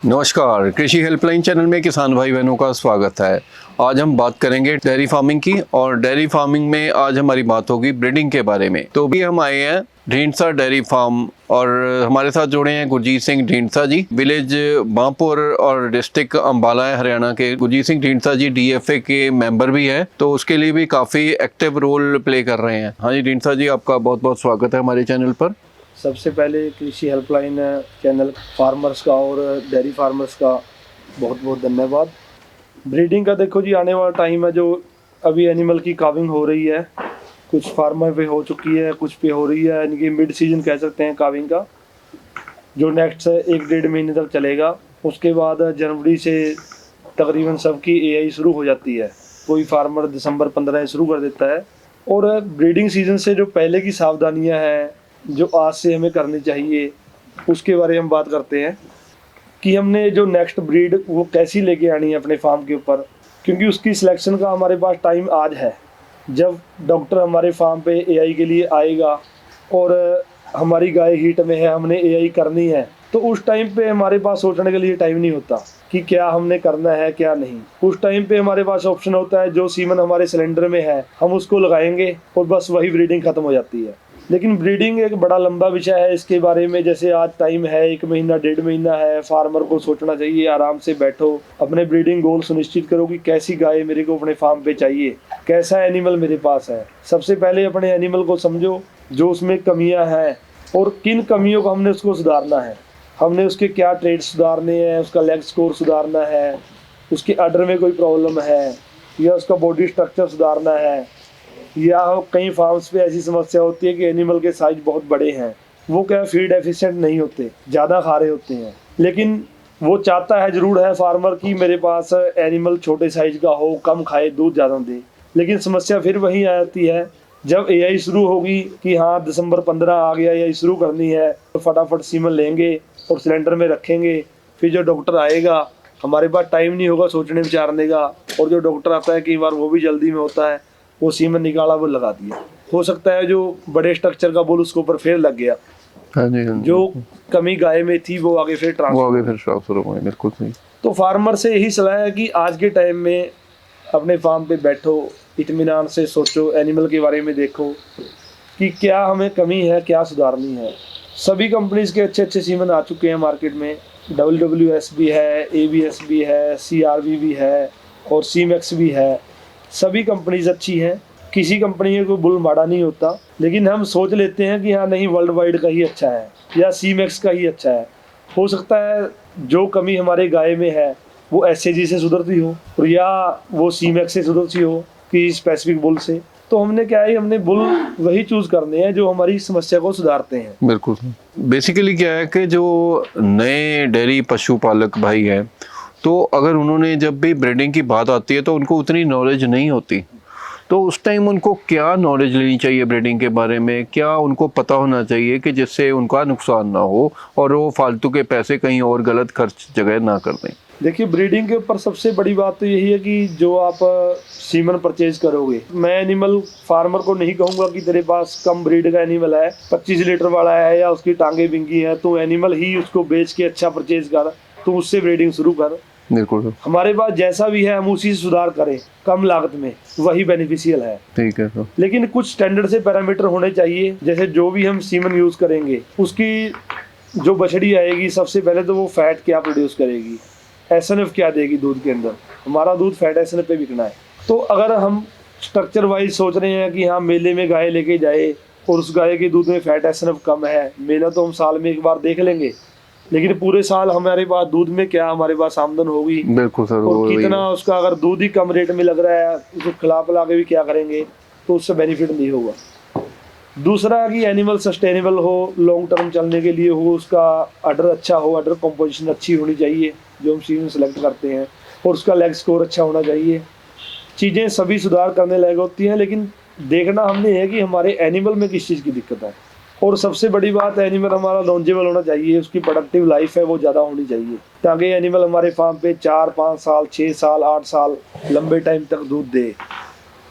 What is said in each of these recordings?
नमस्कार, कृषि helpline channel में किसान भाई बहनों का स्वागत है। आज हम बात करेंगे डेयरी फार्मिंग की और डेयरी फार्मिंग में आज हमारी बात होगी ब्रीडिंग के बारे में। तो भी हम आए हैं ढींडसा डेयरी फार्म और हमारे साथ जुड़े हैं गुरजीत सिंह ढींडसा जी, विलेज बांपुर और डिस्ट्रिक्ट अंबाला है हरियाणा के। गुरजीत सिंह ढींडसा जी डीएफए के मेंबर भी है, तो उसके लिए भी काफ़ी एक्टिव रोल प्ले कर रहे हैं। हाँ जी ढींडसा जी, आपका बहुत बहुत स्वागत है हमारे चैनल पर। सबसे पहले कृषि हेल्पलाइन चैनल फार्मर्स का और डेयरी फार्मर्स का बहुत बहुत धन्यवाद। ब्रीडिंग का देखो जी, आने वाला टाइम है जो अभी एनिमल की काविंग हो रही है, कुछ फार्मर पे हो चुकी है, कुछ पे हो रही है, इनकी मिड सीजन कह सकते हैं काविंग का, जो नेक्स्ट 1-1.5 महीने तक चलेगा। उसके बाद जनवरी से तकरीबन सबकी एआई शुरू हो जाती है, कोई फार्मर दिसंबर 15 शुरू कर देता है। और ब्रीडिंग सीजन से जो पहले की सावधानियां हैं जो आज से हमें करनी चाहिए, उसके बारे में हम बात करते हैं कि हमने जो नेक्स्ट ब्रीड वो कैसी लेके आनी है अपने फार्म के ऊपर, क्योंकि उसकी सिलेक्शन का हमारे पास टाइम आज है। जब डॉक्टर हमारे फार्म पे एआई के लिए आएगा और हमारी गाय हीट में है, हमने एआई करनी है, तो उस टाइम पे हमारे पास सोचने के लिए टाइम नहीं होता कि क्या हमने करना है क्या नहीं। उस टाइम पे हमारे पास ऑप्शन होता है जो सीमन हमारे सिलेंडर में है हम उसको लगाएंगे और बस वही ब्रीडिंग खत्म हो जाती है। लेकिन ब्रीडिंग एक बड़ा लंबा विषय है, इसके बारे में जैसे आज टाइम है 1 महीना 1.5 महीना है, फार्मर को सोचना चाहिए, आराम से बैठो, अपने ब्रीडिंग गोल सुनिश्चित करो कि कैसी गाय मेरे को अपने फार्म पे चाहिए, कैसा एनिमल मेरे पास है। सबसे पहले अपने एनिमल को समझो, जो उसमें कमियां हैं और किन कमियों को हमने उसको सुधारना है, हमने उसके क्या ट्रेड सुधारने हैं, उसका लेग स्कोर सुधारना है, उसके अडर में कोई प्रॉब्लम है या उसका बॉडी स्ट्रक्चर सुधारना है, या कई फार्म्स पे ऐसी समस्या होती है कि एनिमल के साइज बहुत बड़े हैं, वो क्या फीड एफिशिएंट नहीं होते, ज़्यादा खा रहे होते हैं। लेकिन वो चाहता है ज़रूर है फार्मर कि मेरे पास एनिमल छोटे साइज का हो, कम खाए, दूध ज़्यादा दे। लेकिन समस्या फिर वहीं आ जाती है जब एआई शुरू होगी कि हाँ दिसंबर 15 आ गया, एआई शुरू करनी है, तो फटाफट सीमन लेंगे और सिलेंडर में रखेंगे। फिर जो डॉक्टर आएगा, हमारे पास टाइम नहीं होगा सोचने विचारने का, और जो डॉक्टर आता है कई बार वो भी जल्दी में होता है, वो सीमन निकाला वो लगा दिया। हो सकता है जो बड़े स्ट्रक्चर का बोल उसके ऊपर फिर लग गया। हाँ जी, हाँ जी। जो कमी गाय में थी वो आगे फिर ट्रांसफर हो गए। बिल्कुल सही। तो फार्मर से यही सलाह है कि आज के टाइम में अपने फार्म पे बैठो, इत्मीनान से सोचो, एनिमल के बारे में देखो कि क्या हमें कमी है, क्या सुधारनी है। सभी कंपनीज के अच्छे अच्छे सीमन आ चुके हैं मार्केट में, WWS भी है, ABS भी है, CRV भी है और CMAX भी है। सभी कंपनीज अच्छी हैं, किसी कंपनी में कोई बुल माड़ा नहीं होता, लेकिन हम सोच लेते हैं कि हाँ नहीं वर्ल्ड वाइड का ही अच्छा है या CMAX का ही अच्छा है। हो सकता है जो कमी हमारे गाय में है वो SAG से सुधरती हो और या वो CMAX से सुधरती हो कि स्पेसिफिक बुल से। तो हमने क्या है, हमने बुल वही चूज करने हैं जो हमारी समस्या को सुधारते हैं। बिल्कुल। बेसिकली क्या है कि जो नए डेयरी पशुपालक भाई हैं, तो अगर उन्होंने जब भी ब्रीडिंग की बात आती है तो उनको उतनी नॉलेज नहीं होती, तो उस टाइम उनको क्या नॉलेज लेनी चाहिए ब्रीडिंग के बारे में, क्या उनको पता होना चाहिए कि जिससे उनका नुकसान ना हो और वो फालतू के पैसे कहीं और गलत खर्च जगह ना कर दें। देखिए ब्रीडिंग के ऊपर सबसे बड़ी बात तो यही है कि जो आप सीमन परचेज करोगे, मैं एनिमल फार्मर को नहीं कहूँगा कि तेरे पास कम ब्रीड का एनिमल है, 25 लीटर वाला है या उसकी टांगे बिंगी है, तो एनिमल ही उसको बेच के अच्छा परचेज कर, तो उससे ब्रीडिंग शुरू कर। बिल्कुल। हमारे पास जैसा भी है हम उसी से सुधार करें कम लागत में, वही बेनिफिशियल है। ठीक है सर। लेकिन कुछ स्टैंडर्ड से पैरामीटर होने चाहिए, जैसे जो भी हम सीमन यूज करेंगे उसकी जो बछड़ी आएगी, सबसे पहले तो वो फैट क्या प्रोड्यूस करेगी, SNF क्या देगी दूध के अंदर। हमारा दूध फैट SNF पे बिकना है। तो अगर हम स्ट्रक्चर वाइज सोच रहे हैं कि हाँ मेले में गाय लेके जाए और उस गाय के दूध में फैट SNF कम है, मेला तो हम साल में एक बार देख लेंगे, लेकिन पूरे साल हमारे पास दूध में क्या हमारे पास आमदन होगी। बिल्कुल सर। और कितना उसका अगर दूध ही कम रेट में लग रहा है, उसको खिला पिला के भी क्या करेंगे, तो उससे बेनिफिट नहीं होगा। दूसरा कि एनिमल सस्टेनेबल हो, लॉन्ग टर्म चलने के लिए हो, उसका अडर अच्छा हो, अडर कंपोजिशन अच्छी होनी चाहिए जो हम सीमन सेलेक्ट करते हैं, और उसका लेग स्कोर अच्छा होना चाहिए। चीज़ें सभी सुधार करने लायक होती हैं, लेकिन देखना हमने है कि हमारे एनिमल में किस चीज़ की दिक्कत है। और सबसे बड़ी बात, एनिमल हमारा लॉन्जेबल होना चाहिए, उसकी प्रोडक्टिव लाइफ है वो ज़्यादा होनी चाहिए, ताकि एनिमल हमारे फार्म पे 4-5 साल 6 साल 8 साल लंबे टाइम तक दूध दे।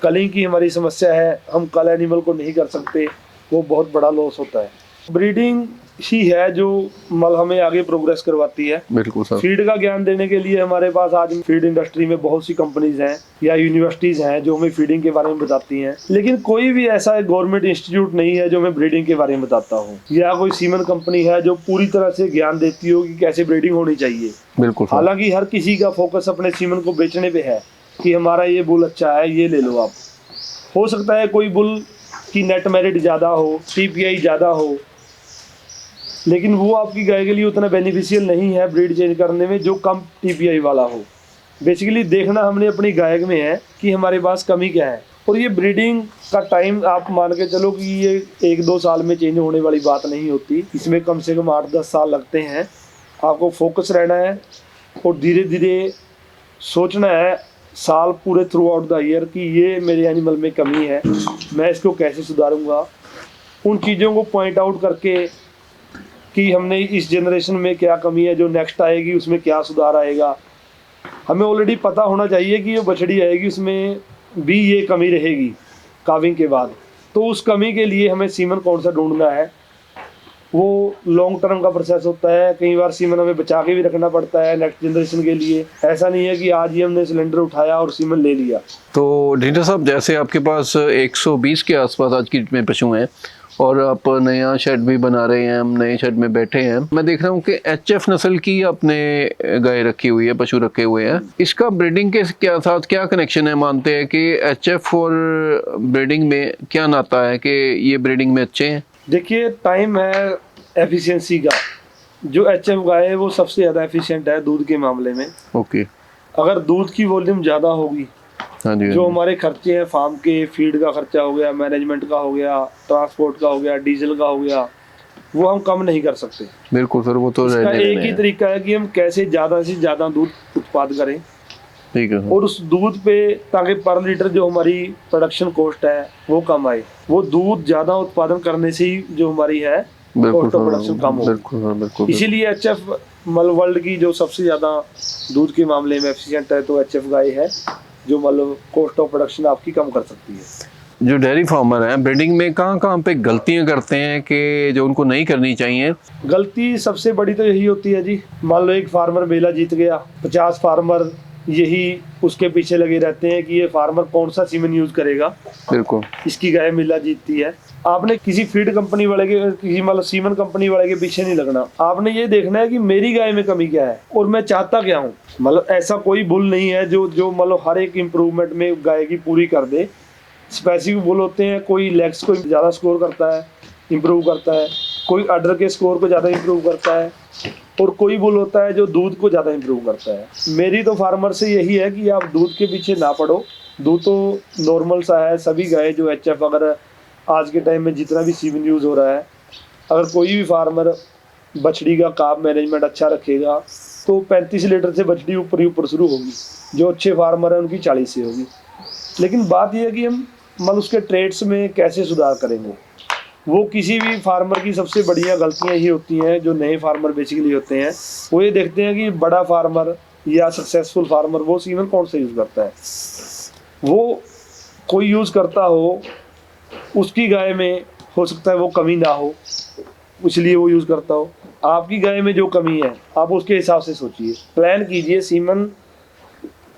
कलिंग की हमारी समस्या है, हम कल एनिमल को नहीं कर सकते, वो बहुत बड़ा लॉस होता है। ब्रीडिंग ही है जो हमें आगे प्रोग्रेस करवाती है। बिल्कुल सर। फीड का ज्ञान देने के लिए हमारे पास आज फीड इंडस्ट्री में बहुत सी कंपनीज हैं या यूनिवर्सिटीज हैं जो हमें फीडिंग के बारे में बताती हैं, लेकिन कोई भी ऐसा गवर्नमेंट इंस्टीट्यूट नहीं है जो हमें ब्रीडिंग के बारे में बताता हो, या कोई सीमन कंपनी है जो पूरी तरह से ज्ञान देती हो कि कैसे ब्रीडिंग होनी चाहिए। बिल्कुल सर। हालांकि हर किसी का फोकस अपने सीमन को बेचने पे है कि हमारा ये बुल अच्छा है, ये ले लो आप। हो सकता है कोई बुल की नेट मेरिट ज़्यादा हो, टीपीआई ज़्यादा हो, लेकिन वो आपकी गाय के लिए उतना बेनिफिशियल नहीं है ब्रीड चेंज करने में जो कम टीपीआई वाला हो। बेसिकली देखना हमने अपनी गाय में है कि हमारे पास कमी क्या है। और ये ब्रीडिंग का टाइम आप मान के चलो कि ये 1-2 साल में चेंज होने वाली बात नहीं होती, इसमें कम से कम 8-10 साल लगते हैं। आपको फोकस रहना है और धीरे धीरे सोचना है साल पूरे थ्रू आउट द ईयर कि ये मेरे एनिमल में कमी है, मैं इसको कैसे सुधारूंगा। उन चीज़ों को पॉइंट आउट करके कि हमने इस जनरेशन में क्या कमी है, जो नेक्स्ट आएगी उसमें क्या सुधार आएगा। हमें ऑलरेडी पता होना चाहिए कि ये बछड़ी आएगी उसमें भी ये कमी रहेगी काविंग के बाद, तो उस कमी के लिए हमें सीमन कौन सा ढूंढना है। वो लॉन्ग टर्म का प्रोसेस होता है, कई बार सीमन हमें बचा के भी रखना पड़ता है नेक्स्ट जनरेशन के लिए। ऐसा नहीं है कि आज ही हमने सिलेंडर उठाया और सीमन ले लिया। तो ढींढा साहब, जैसे आपके पास 120 के आसपास आज की डेट में पशु हैं और आप नया शेड भी बना रहे हैं, हम नए शेड में बैठे हैं, मैं देख रहा हूँ कि एचएफ नस्ल की आपने गाय रखी हुई है, पशु रखे हुए हैं। इसका ब्रीडिंग के साथ क्या कनेक्शन है? मानते हैं कि एचएफ और ब्रीडिंग में क्या नाता है कि ये ब्रीडिंग में अच्छे हैं? देखिए, टाइम है एफिशिएंसी का। जो एचएफ गाय है वो सबसे ज़्यादा एफिशिएंट है दूध के मामले में। ओके। अगर दूध की वॉल्यूम ज़्यादा होगी, हाँ जी, जो हमारे खर्चे हैं फार्म के, फीड का खर्चा हो गया, मैनेजमेंट का हो गया, ट्रांसपोर्ट का हो गया, डीजल का हो गया, वो हम कम नहीं कर सकते। बिल्कुल सर, वो तो इसका एक ही तरीका है कि हम कैसे ज़्यादा से ज़्यादा दूध उत्पाद करें। ठीक है। और उस दूध पे ताकि पर लीटर जो हमारी प्रोडक्शन कॉस्ट है वो कम आए। वो दूध ज़्यादा उत्पादन करने से ही जो हमारी है कॉस्ट ऑफ प्रोडक्शन कम हो। बिल्कुल। इसीलिए एचएफ वर्ल्ड की जो सबसे ज़्यादा दूध के मामले में एफिशिएंट है तो एचएफ गाय है, जो कॉस्ट ऑफ प्रोडक्शन आपकी कम कर सकती है। जो डेयरी फार्मर हैं, ब्रीडिंग में कहाँ पे गलतियाँ करते हैं कि जो उनको नहीं करनी चाहिए? गलती सबसे बड़ी तो यही होती है जी, मान लो एक फार्मर मेला जीत गया, 50 फार्मर यही उसके पीछे लगे रहते हैं कि ये फार्मर कौन सा सीमन यूज करेगा। बिल्कुल। इसकी गाय मेला जीतती है। आपने किसी फीड कंपनी वाले के, किसी सीमन कंपनी वाले के पीछे नहीं लगना। आपने ये देखना है कि मेरी गाय में कमी क्या है और मैं चाहता क्या हूँ। ऐसा कोई बुल नहीं है जो हर एक इम्प्रूवमेंट में गाय की पूरी कर दे। स्पेसिफिक बुल होते हैं, कोई लेग्स को ज़्यादा स्कोर करता है, इम्प्रूव करता है, कोई अडर के स्कोर को ज़्यादा इम्प्रूव करता है, और कोई बुल होता है जो दूध को ज़्यादा इम्प्रूव करता है। मेरी तो फार्मर से यही है कि आप दूध के पीछे ना पड़ो। दूध तो नॉर्मल सा है। सभी गाय जो एचएफ, अगर आज के टाइम में जितना भी सीमन यूज़ हो रहा है, अगर कोई भी फार्मर बछड़ी का काफ मैनेजमेंट अच्छा रखेगा तो 35 लीटर से बछड़ी ऊपर ही ऊपर शुरू होगी। जो अच्छे फार्मर हैं उनकी 40 से होगी। लेकिन बात यह है कि हम उसके ट्रेड्स में कैसे सुधार करेंगे। वो किसी भी फार्मर की सबसे बढ़िया गलतियां ही होती हैं जो नए फार्मर बेसिकली होते हैं। वो ये देखते हैं कि बड़ा फार्मर या सक्सेसफुल फार्मर वो सीमन कौन सा यूज़ करता है। वो कोई यूज़ करता हो, उसकी गाय में हो सकता है वो कमी ना हो, इसलिए वो यूज़ करता हो। आपकी गाय में जो कमी है आप उसके हिसाब से सोचिए, प्लान कीजिए। सीमन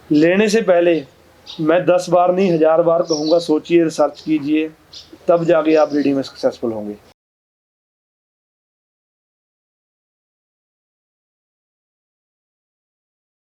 लेने से पहले मैं 10 बार नहीं 1000 बार कहूँगा, सोचिए, रिसर्च कीजिए, तब जाके आप ब्रीडिंग में सक्सेसफुल होंगे।